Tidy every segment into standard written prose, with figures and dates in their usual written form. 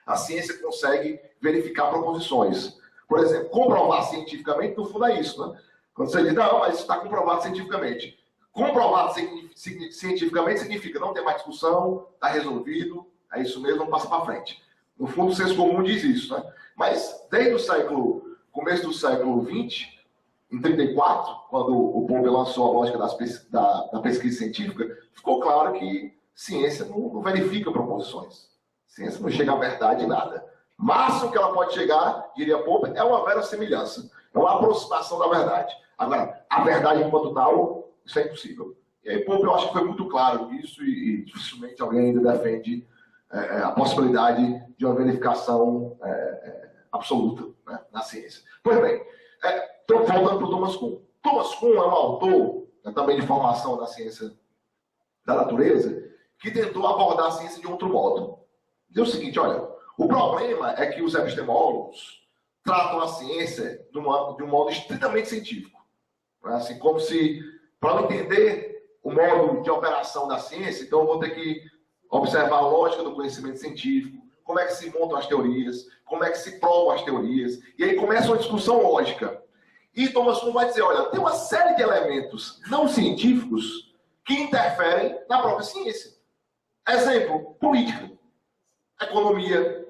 A ciência consegue verificar proposições. Por exemplo, comprovar cientificamente, no fundo é isso, né? Quando você diz, não, mas isso está comprovado cientificamente. Comprovado cientificamente significa não ter mais discussão, está resolvido, é isso mesmo, vamos passar para frente. No fundo, o senso comum diz isso, né? Mas desde o começo do século XX, em 34, quando o Popper lançou a lógica da pesquisa científica, ficou claro que ciência não verifica proposições. Ciência não chega à verdade em nada. O máximo que ela pode chegar, diria Popper, é uma verossimilhança. É uma aproximação da verdade. Agora, a verdade enquanto tal, isso é impossível. E aí Popper, eu acho que foi muito claro nisso e dificilmente alguém ainda defende a possibilidade de uma verificação absoluta, né, na ciência. Pois bem, estou voltando para o Thomas Kuhn. Thomas Kuhn é um autor, também de formação na ciência da natureza, que tentou abordar a ciência de outro modo. Diz o seguinte, olha, o problema é que os epistemólogos tratam a ciência de um modo estritamente científico. Né? Assim, como se, para eu entender o modo de operação da ciência, então eu vou ter que observar a lógica do conhecimento científico, como é que se montam as teorias, como é que se provam as teorias, e aí começa uma discussão lógica. E Thomas Kuhn vai dizer, olha, tem uma série de elementos não científicos que interferem na própria ciência. Exemplo, política, economia.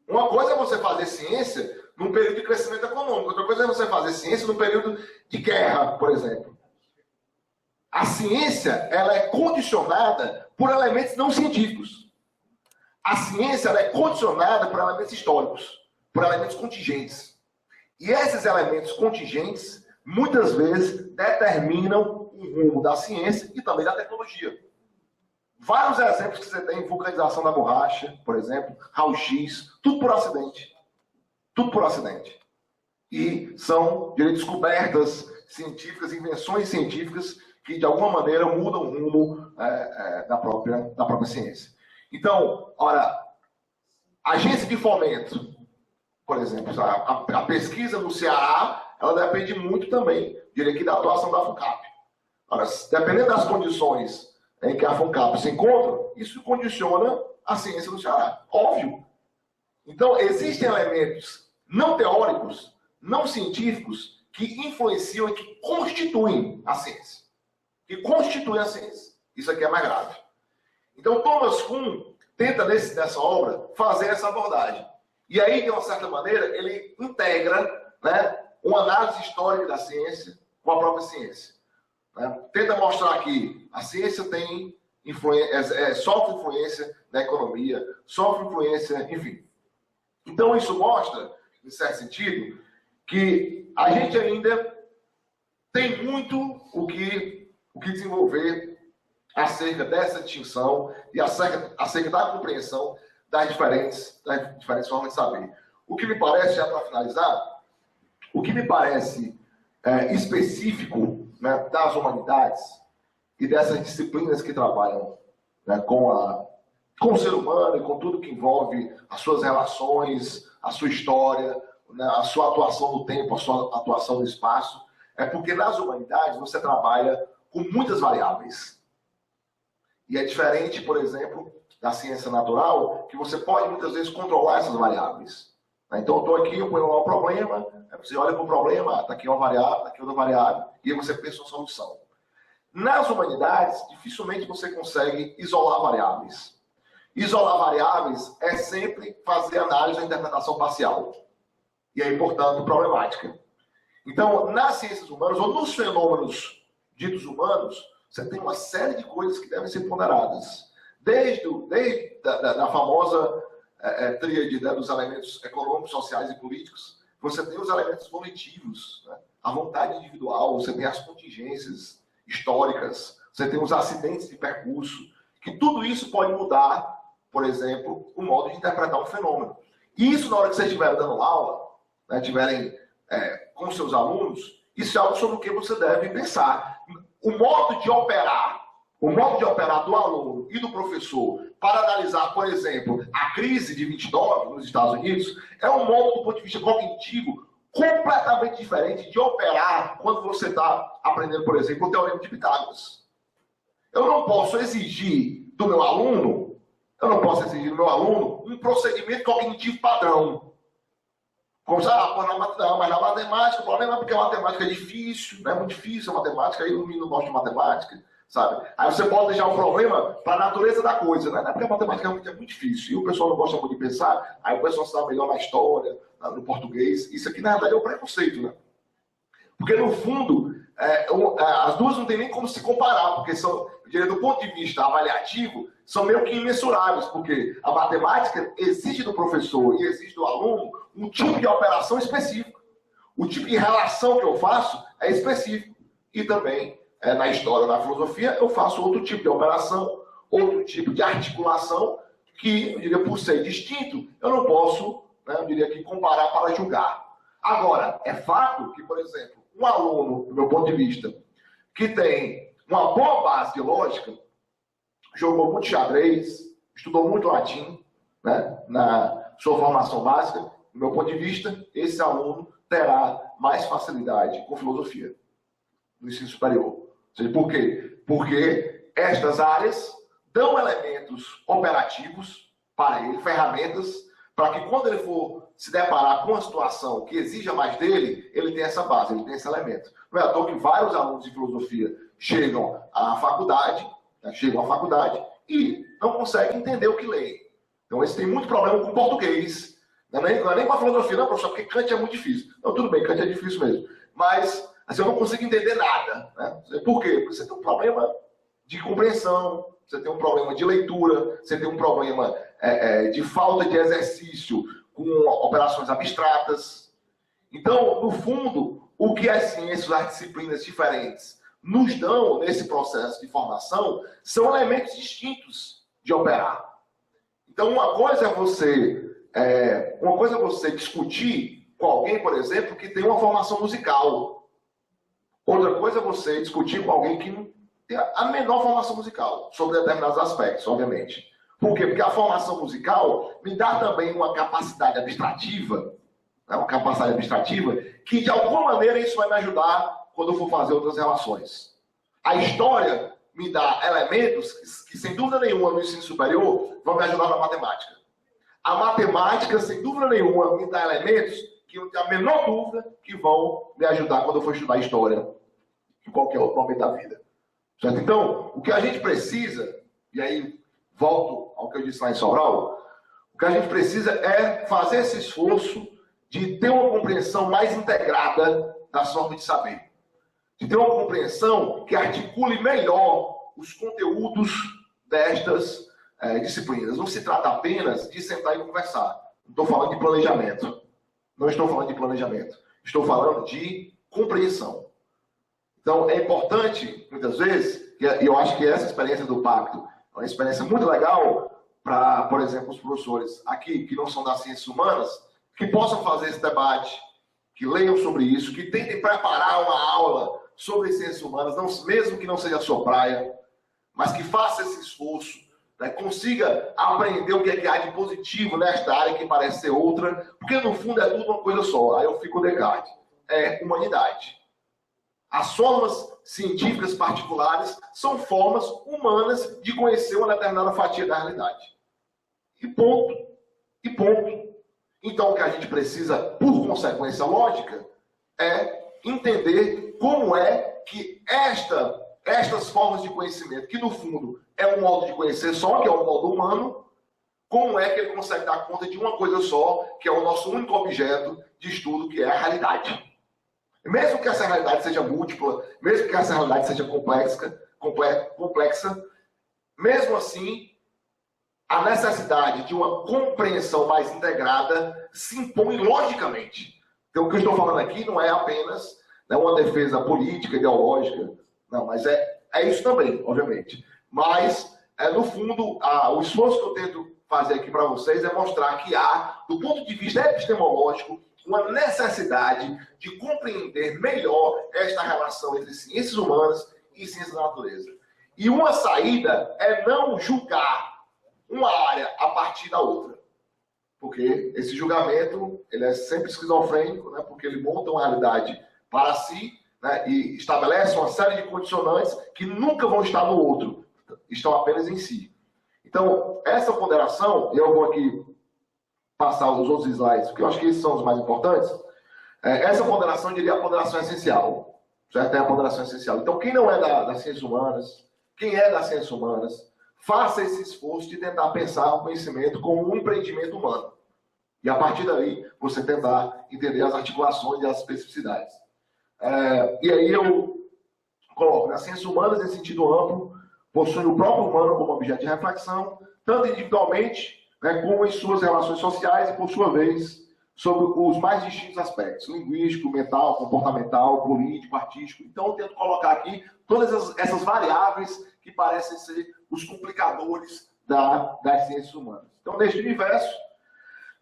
Uma coisa é você fazer ciência num período de crescimento econômico, outra coisa é você fazer ciência num período de guerra, por exemplo. A ciência, ela é condicionada por elementos não científicos. A ciência, ela é condicionada por elementos históricos, por elementos contingentes. E esses elementos contingentes, muitas vezes, determinam o rumo da ciência e também da tecnologia. Vários exemplos que você tem, vulcanização da borracha, por exemplo, raio-x, tudo por acidente. Tudo por acidente. E são descobertas científicas, invenções científicas que, de alguma maneira, mudam o rumo da própria ciência. Então, ora, agência de fomento, por exemplo, a pesquisa no Ceará, ela depende muito também, diria que, da atuação da FUNCAP. Ora, dependendo das condições em que a FUNCAP se encontra, isso condiciona a ciência do Ceará. Óbvio. Então, existem elementos não teóricos, não científicos, que influenciam e que constituem a ciência. Que constituem a ciência. Isso aqui é mais grave. Então, Thomas Kuhn tenta, nessa obra, fazer essa abordagem. E aí, de uma certa maneira, ele integra, né, uma análise histórica da ciência com a própria ciência. Né? Tenta mostrar que a ciência tem sofre influência na economia, sofre influência, enfim. Então, isso mostra, em certo sentido, que a gente ainda tem muito o que desenvolver acerca dessa distinção e acerca da compreensão das diferentes formas de saber. O que me parece, já para finalizar, o que me parece específico, né, das humanidades e dessas disciplinas que trabalham, né, com o ser humano e com tudo que envolve as suas relações, a sua história, né, a sua atuação no tempo, a sua atuação no espaço, é porque nas humanidades você trabalha com muitas variáveis. E é diferente, por exemplo, da ciência natural, que você pode muitas vezes controlar essas variáveis. Então eu estou aqui, eu ponho lá o problema, você olha para o problema, está aqui uma variável, está aqui outra variável, e aí você pensa uma solução. Nas humanidades, dificilmente você consegue isolar variáveis. Isolar variáveis é sempre fazer análise da interpretação parcial. E aí, portanto, problemática. Então, nas ciências humanas, ou nos fenômenos ditos humanos, você tem uma série de coisas que devem ser ponderadas. Desde a famosa tríade, né, dos elementos econômicos, sociais e políticos, você tem os elementos volitivos, né, a vontade individual, você tem as contingências históricas, você tem os acidentes de percurso, que tudo isso pode mudar, por exemplo, o modo de interpretar um fenômeno. E isso, na hora que vocês estiverem dando aula, né, estiverem com seus alunos, isso é algo sobre o que você deve pensar. O modo de operar do aluno e do professor para analisar, por exemplo, a crise de 29 nos Estados Unidos, é um modo, do ponto de vista cognitivo, completamente diferente de operar quando você está aprendendo, por exemplo, o Teorema de Pitágoras. Eu não posso exigir do meu aluno, Eu não posso exigir do meu aluno um procedimento cognitivo padrão. Como se, não, mas na matemática, o problema é porque a matemática é difícil, né? Muito difícil a matemática, aí o menino gosta de matemática, sabe? Aí você pode deixar o problema para a natureza da coisa, né? Não é porque a matemática é muito difícil, e o pessoal não gosta muito de pensar, aí o pessoal sabe melhor na história, no português. Isso aqui, na verdade, é o preconceito, né? Porque, no fundo, as duas não tem nem como se comparar, porque são, eu diria, do ponto de vista avaliativo, são meio que imensuráveis, porque a matemática exige do professor e exige do aluno um tipo de operação específico. O tipo de relação que eu faço é específico. E também, na história, na filosofia, eu faço outro tipo de operação, outro tipo de articulação, que, eu diria, por ser distinto, eu não posso, né, eu diria que comparar para julgar. Agora, é fato que, por exemplo, um aluno, do meu ponto de vista, que tem uma boa base de lógica, jogou muito xadrez, estudou muito latim, né, na sua formação básica, do meu ponto de vista, esse aluno terá mais facilidade com filosofia no ensino superior. Ou seja, por quê? Porque estas áreas dão elementos operativos para ele, ferramentas, para que quando ele for se deparar com uma situação que exija mais dele, ele tem essa base, ele tem esse elemento. Não é à toa que vários alunos de filosofia chegam à faculdade e não conseguem entender o que leem. Então, eles têm muito problema com português. Não é nem com a filosofia, não, professor, porque Kant é muito difícil. Não, tudo bem, Kant é difícil mesmo. Mas, assim, eu não consigo entender nada. Né? Por quê? Porque você tem um problema de compreensão, você tem um problema de leitura, você tem um problema de falta de exercício com operações abstratas. Então, no fundo, o que as ciências, as disciplinas diferentes nos dão nesse processo de formação são elementos distintos de operar. Então, uma coisa é você discutir com alguém, por exemplo, que tem uma formação musical. Outra coisa é você discutir com alguém que não tem a menor formação musical, sobre determinados aspectos, obviamente. Por quê? Porque a formação musical me dá também uma capacidade abstrativa, né? Uma capacidade abstrativa, que de alguma maneira isso vai me ajudar quando eu for fazer outras relações. A história me dá elementos que sem dúvida nenhuma, no ensino superior, vão me ajudar na matemática. A matemática, sem dúvida nenhuma, me dá elementos que eu tenho a menor dúvida que vão me ajudar quando eu for estudar história em qualquer outro momento da vida. Certo? Então, o que a gente precisa, e aí volto ao que eu disse lá em Sobral, o que a gente precisa é fazer esse esforço de ter uma compreensão mais integrada das formas de saber. De ter uma compreensão que articule melhor os conteúdos destas disciplinas. Não se trata apenas de sentar e conversar. Não estou falando de planejamento. Não estou falando de planejamento. Estou falando de compreensão. Então, é importante, muitas vezes, e eu acho que essa experiência do Pacto é uma experiência muito legal para, por exemplo, os professores aqui, que não são das ciências humanas, que possam fazer esse debate, que leiam sobre isso, que tentem preparar uma aula sobre ciências humanas, mesmo que não seja a sua praia, mas que faça esse esforço, né, consiga aprender o que é que há de positivo nesta área que parece ser outra, porque no fundo é tudo uma coisa só. Aí eu fico Descartes. É humanidade. As formas científicas particulares são formas humanas de conhecer uma determinada fatia da realidade. E ponto. E ponto. Então, o que a gente precisa, por consequência lógica, é entender como é que estas formas de conhecimento, que no fundo é um modo de conhecer só, que é o modo humano, como é que ele consegue dar conta de uma coisa só, que é o nosso único objeto de estudo, que é a realidade. Mesmo que essa realidade seja múltipla, mesmo que essa realidade seja complexa, mesmo assim, a necessidade de uma compreensão mais integrada se impõe logicamente. Então, o que eu estou falando aqui não é apenas uma defesa política, ideológica, não, mas é isso também, obviamente. Mas, no fundo, o esforço que eu tento fazer aqui para vocês é mostrar que há, do ponto de vista epistemológico, uma necessidade de compreender melhor esta relação entre ciências humanas e ciências da natureza. E uma saída é não julgar uma área a partir da outra. Porque esse julgamento ele é sempre esquizofrênico, né? Porque ele monta uma realidade para si, né? E estabelece uma série de condicionantes que nunca vão estar no outro, estão apenas em si. Então, essa ponderação, eu vou aqui passar os outros slides, porque eu acho que esses são os mais importantes. Essa ponderação, eu diria a ponderação essencial. Certo? É a ponderação essencial. Então, quem não é das ciências humanas, quem é das ciências humanas, faça esse esforço de tentar pensar o conhecimento como um empreendimento humano. E a partir daí, você tentar entender as articulações e as especificidades. E aí eu coloco, as ciências humanas, em sentido amplo, possuem o próprio humano como objeto de reflexão, tanto individualmente, né, como em suas relações sociais e, por sua vez, sobre os mais distintos aspectos, linguístico, mental, comportamental, político, artístico. Então, eu tento colocar aqui todas essas variáveis que parecem ser os complicadores das ciências humanas. Então, neste universo,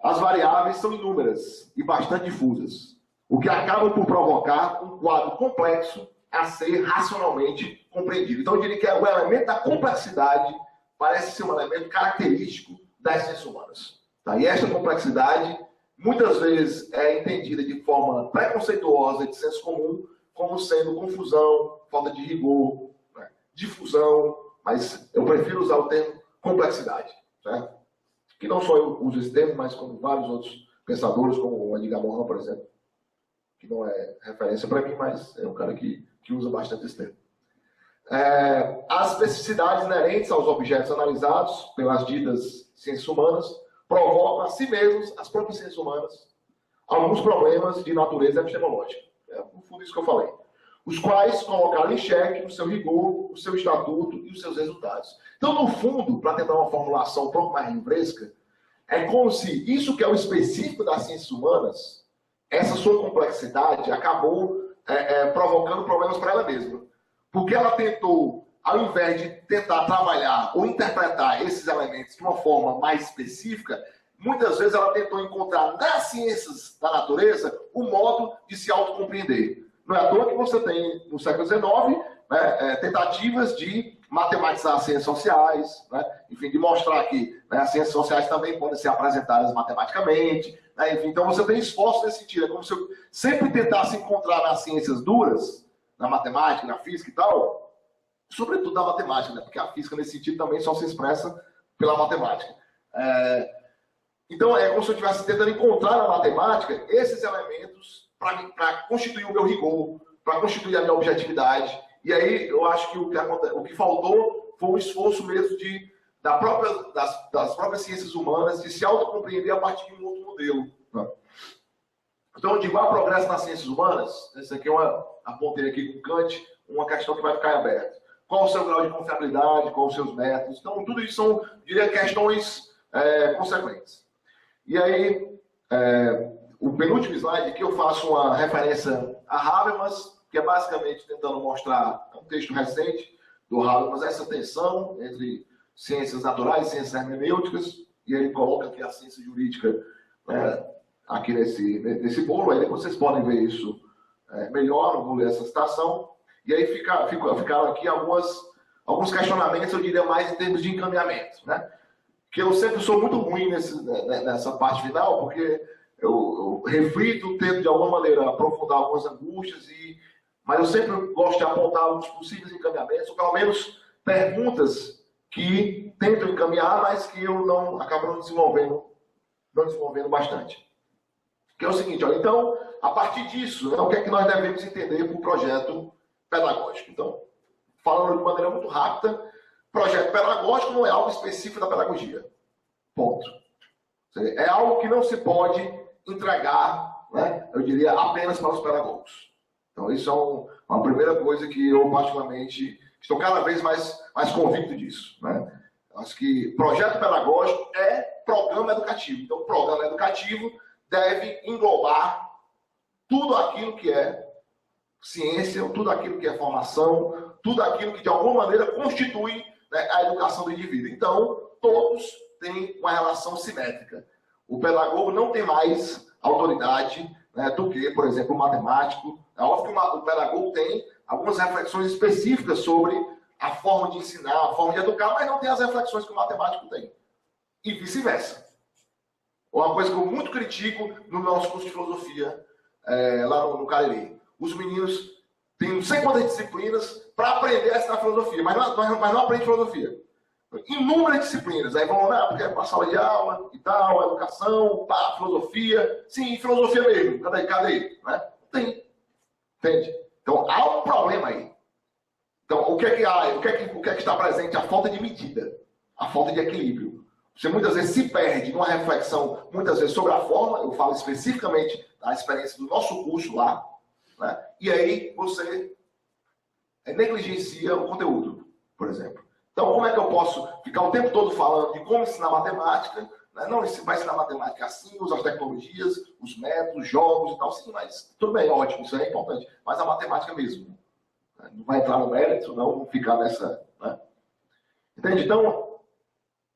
as variáveis são inúmeras e bastante difusas, o que acaba por provocar um quadro complexo a ser racionalmente compreendido. Então, eu diria que o elemento da complexidade parece ser um elemento característico das ciências humanas. Tá? E esta complexidade, muitas vezes, é entendida de forma preconceituosa, de senso comum, como sendo confusão, falta de rigor, né? Difusão, mas eu prefiro usar o termo complexidade. Certo? Que não só eu uso esse termo, mas como vários outros pensadores, como o Edgar Morin, por exemplo, que não é referência para mim, mas é um cara que usa bastante esse termo. As especificidades inerentes aos objetos analisados pelas ditas ciências humanas provocam a si mesmos, as próprias ciências humanas, alguns problemas de natureza epistemológica. No fundo, isso que eu falei. Os quais colocaram em xeque o seu rigor, o seu estatuto e os seus resultados. Então, no fundo, para tentar uma formulação um pouco mais livresca, é como se isso que é o específico das ciências humanas, essa sua complexidade, acabou provocando problemas para ela mesma. Porque ela tentou, ao invés de tentar trabalhar ou interpretar esses elementos de uma forma mais específica, muitas vezes ela tentou encontrar nas ciências da natureza o modo de se autocompreender. Não é à toa que você tem, no século XIX, tentativas de matematizar as ciências sociais, né? Enfim, de mostrar que, né, as ciências sociais também podem ser apresentadas matematicamente. Né? Enfim, então você tem esforço nesse sentido. É como se eu sempre tentasse encontrar nas ciências duras, na matemática, na física e tal, sobretudo na matemática, né? Porque a física, nesse sentido, também só se expressa pela matemática. Então, é como se eu estivesse tentando encontrar na matemática esses elementos para constituir o meu rigor, para constituir a minha objetividade. E aí, eu acho que o que faltou foi um esforço mesmo das próprias ciências humanas de se autocompreender a partir de um outro modelo. Né? Então, eu digo, há progresso nas ciências humanas? Essa aqui apontei aqui com Kant, uma questão que vai ficar aberta. Qual o seu grau de confiabilidade, quais os seus métodos? Então, tudo isso são, diria, questões consequentes. E aí, o penúltimo slide aqui eu faço uma referência a Habermas, que é basicamente tentando mostrar um texto recente do Habermas, essa tensão entre ciências naturais e ciências hermenêuticas, e ele coloca aqui a ciência jurídica aqui nesse bolo, aí depois vocês podem ver isso melhor, não vou ler essa citação, e aí ficaram aqui alguns questionamentos, eu diria mais em termos de encaminhamento, né? Que eu sempre sou muito ruim nessa parte final, porque eu reflito, tento de alguma maneira aprofundar algumas angústias, mas eu sempre gosto de apontar alguns possíveis encaminhamentos, ou pelo menos perguntas que tentam encaminhar, mas que eu acabo não desenvolvendo bastante. Que é o seguinte, olha, então, a partir disso, né, o que é que nós devemos entender por projeto pedagógico? Então, falando de maneira muito rápida, projeto pedagógico não é algo específico da pedagogia. Ponto. É algo que não se pode entregar, né, eu diria, apenas para os pedagogos. Então, isso é uma primeira coisa que eu, particularmente, estou cada vez mais convicto disso. Né? Acho que projeto pedagógico é programa educativo. Então, o programa educativo deve englobar tudo aquilo que é ciência, tudo aquilo que é formação, tudo aquilo que, de alguma maneira, constitui, né, a educação do indivíduo. Então, todos têm uma relação simétrica. O pedagogo não tem mais autoridade, né, do que, por exemplo, o matemático. É óbvio que o pedagogo tem algumas reflexões específicas sobre a forma de ensinar, a forma de educar, mas não tem as reflexões que o matemático tem. E vice-versa. Uma coisa que eu muito critico no nosso curso de filosofia, lá no Cariri. Os meninos têm não sei quantas disciplinas para aprender a estudar filosofia, mas não aprendem filosofia. Inúmeras disciplinas. Aí vão lá, porque é para sala de aula e tal, educação, pá, filosofia. Sim, filosofia mesmo. Cadê? Né? Tem. Entende? Então, há um problema aí. Então, o que é que há? O que é que está presente? A falta de medida. A falta de equilíbrio. Você muitas vezes se perde numa reflexão, muitas vezes sobre a forma, eu falo especificamente da experiência do nosso curso lá, né? E aí você negligencia o conteúdo, por exemplo. Então, como é que eu posso ficar o tempo todo falando de como ensinar matemática, né? Não vai ensinar matemática assim, usar as tecnologias, os métodos, jogos e tal, sim, mas tudo bem, ótimo, isso é importante. Mas a matemática mesmo, né? Não vai entrar no mérito, não ficar nessa... Né? Entende? Então,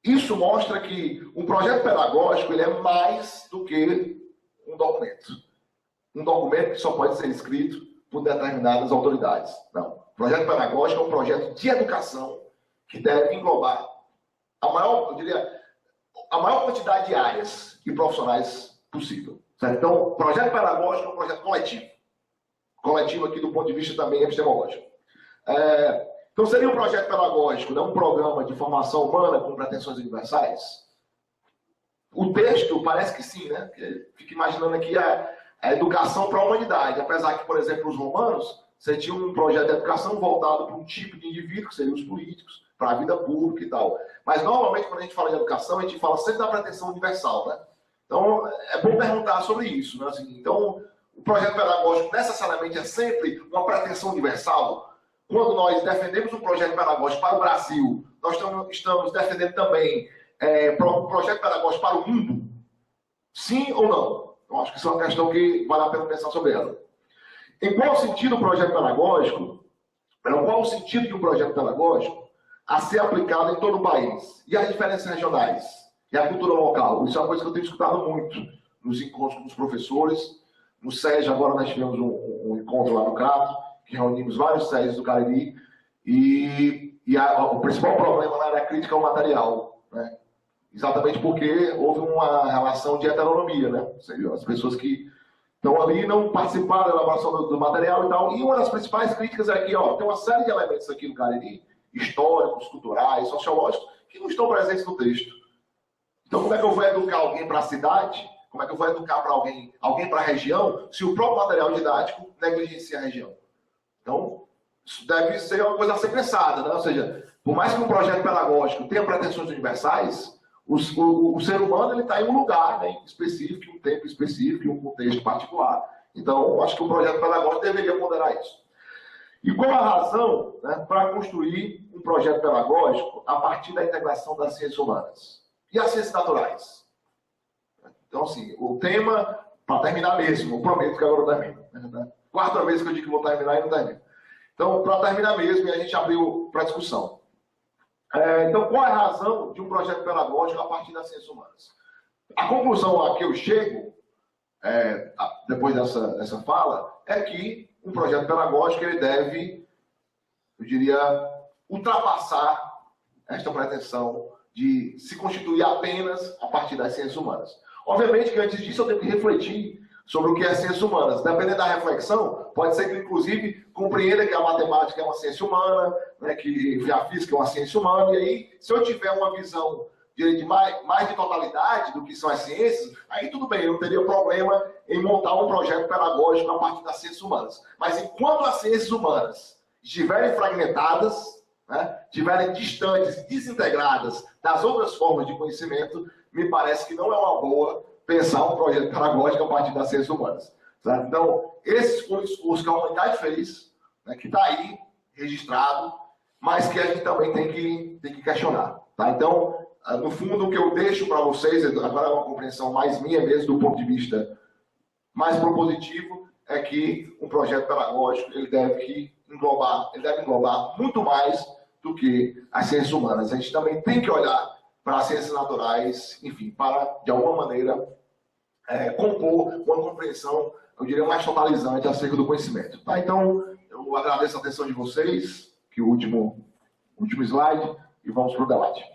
isso mostra que um projeto pedagógico ele é mais do que um documento. Um documento que só pode ser escrito por determinadas autoridades. Não. O projeto pedagógico é um projeto de educação que deve englobar a maior, eu diria, a maior quantidade de áreas e profissionais possível. Certo? Então, o projeto pedagógico é um projeto coletivo. Coletivo aqui do ponto de vista também epistemológico. Então, seria um projeto pedagógico, né? Um programa de formação humana com pretensões universais? O texto parece que sim, né? Fica imaginando aqui a educação para a humanidade. Apesar que, por exemplo, os romanos, você tinha um projeto de educação voltado para um tipo de indivíduo, que seriam os políticos, para a vida pública e tal. Mas, normalmente, quando a gente fala de educação, a gente fala sempre da pretensão universal, né? Então, é bom perguntar sobre isso, né? Assim, então, o projeto pedagógico necessariamente é sempre uma pretensão universal. Quando nós defendemos um projeto pedagógico para o Brasil, nós estamos defendendo também um projeto pedagógico para o mundo? Sim ou não? Eu acho que isso é uma questão que vale a pena pensar sobre ela. Em qual sentido o projeto pedagógico, qual o sentido de um projeto pedagógico a ser aplicado em todo o país? E as diferenças regionais? E a cultura local? Isso é uma coisa que eu tenho escutado muito nos encontros com os professores. No SES, agora nós tivemos um encontro lá no Crato, que reunimos vários SES do Cariri, e o principal problema lá era a crítica ao material, né? Exatamente porque houve uma relação de heteronomia, né? Ou seja, as pessoas que estão ali não participaram da elaboração do material e tal, e uma das principais críticas é que, tem uma série de elementos aqui no Cariri, históricos, culturais, sociológicos, que não estão presentes no texto. Então, como é que eu vou educar alguém para a cidade? Como é que eu vou educar para alguém para a região, se o próprio material didático negligencia a região? Então, isso deve ser uma coisa a ser pensada, né? Ou seja, por mais que um projeto pedagógico tenha pretensões universais, o ser humano está em um lugar, né, específico, um tempo específico, um contexto particular. Então, acho que o projeto pedagógico deveria ponderar isso. E qual a razão, né, para construir um projeto pedagógico a partir da integração das ciências humanas? E as ciências naturais? Então, assim, o tema, para terminar mesmo, eu prometo que agora eu termino. Né? Quarta vez que eu digo que vou terminar e não termino. Então, para terminar mesmo, e a gente abriu para discussão. Então, qual é a razão de um projeto pedagógico a partir das ciências humanas? A conclusão a que eu chego, depois dessa fala, é que um projeto pedagógico ele deve, eu diria, ultrapassar esta pretensão de se constituir apenas a partir das ciências humanas. Obviamente que antes disso eu tenho que refletir sobre o que é ciências humanas. Dependendo da reflexão, pode ser que, inclusive, compreenda que a matemática é uma ciência humana, né, que a física é uma ciência humana, e aí, se eu tiver uma visão de mais de totalidade do que são as ciências, aí tudo bem, eu não teria problema em montar um projeto pedagógico a partir das ciências humanas. Mas enquanto as ciências humanas estiverem fragmentadas, né, estiverem distantes, desintegradas das outras formas de conhecimento, me parece que não é uma boa pensar um projeto pedagógico a partir das ciências humanas. Certo? Então, esse foi o esforço que a humanidade fez, né, que está aí, registrado, mas que a gente também tem que questionar. Tá? Então, no fundo, o que eu deixo para vocês, agora é uma compreensão mais minha mesmo, do ponto de vista mais propositivo, é que um projeto pedagógico ele deve englobar muito mais do que as ciências humanas. A gente também tem que olhar para as ciências naturais, enfim, para, de alguma maneira, compor uma compreensão, eu diria, mais totalizante acerca do conhecimento. Tá? Então, eu agradeço a atenção de vocês, que o último slide, e vamos para o debate.